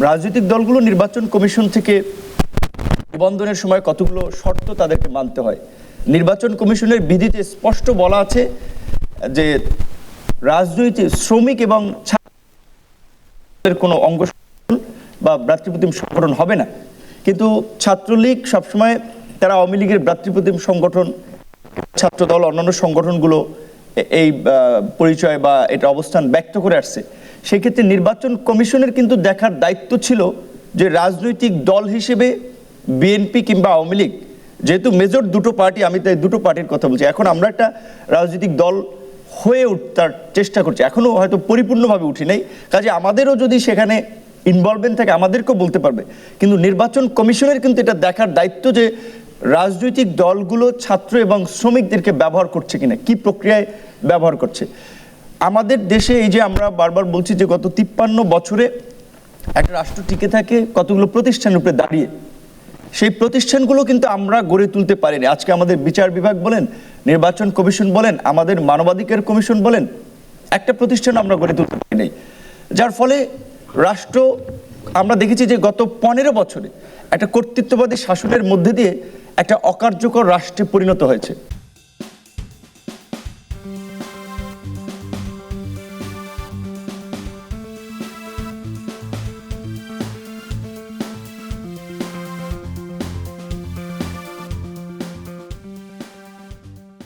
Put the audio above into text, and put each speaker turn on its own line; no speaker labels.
রাজনৈতিক দলগুলো নির্বাচন কমিশন থেকে নিবন্ধনের সময় কতগুলো শর্ত তাদেরকে মানতে হয়। নির্বাচন কমিশনের বিধিতে স্পষ্ট বলা আছে যে রাজনৈতিক শ্রমিক এবং ছাত্রদের কোনো অঙ্গ বা ভ্রাতৃপ্রতিম সংগঠন হবে না। কিন্তু ছাত্রলীগ সবসময় তারা আওয়ামী লীগের ভ্রাতৃপ্রতিম সংগঠন, ছাত্রদল, অন্যান্য সংগঠনগুলো এই পরিচয় বা এটা অবস্থান ব্যক্ত করে আসছে। সেক্ষেত্রে নির্বাচন কমিশনের কিন্তু দেখার দায়িত্ব ছিল যে রাজনৈতিক দল হিসেবে বিএনপি কিংবা আওয়ামী লীগ, যেহেতু মেজর দুটো পার্টি, আমি তাই দুটো পার্টির কথা বলছি, এখন আমরা একটা রাজনৈতিক দল হয়ে উঠতে চেষ্টা করছি, এখনো হয়তো পরিপূর্ণভাবে উঠি নাই, কাজে আমাদেরও যদি সেখানে ইনভলভমেন্ট থাকে আমাদেরকেও বলতে পারবে। কিন্তু নির্বাচন কমিশনের কিন্তু এটা দেখার দায়িত্ব যে রাজনৈতিক দলগুলো ছাত্র এবং শ্রমিকদেরকে ব্যবহার করছে কিনা, কি প্রক্রিয়ায় ব্যবহার করছে। আমাদের দেশে এই যে আমরা বারবার বলছি যে গত 53 বছরে একটা রাষ্ট্র টিকে থাকে কতগুলো প্রতিষ্ঠানের উপরে দাঁড়িয়ে, সেই প্রতিষ্ঠানগুলো কিন্তু আমরা গড়ে তুলতে পারিনি। আজকে আমাদের বিচার বিভাগ বলেন, নির্বাচন কমিশন বলেন, আমাদের মানবাধিকার কমিশন বলেন, একটা প্রতিষ্ঠান আমরা গড়ে তুলতে পারিনি, যার ফলে রাষ্ট্র আমরা দেখেছি যে গত 15 বছরে একটা কর্তৃত্ববাদী শাসনের মধ্যে দিয়ে একটা অকার্যকর রাষ্ট্রে পরিণত হয়েছে।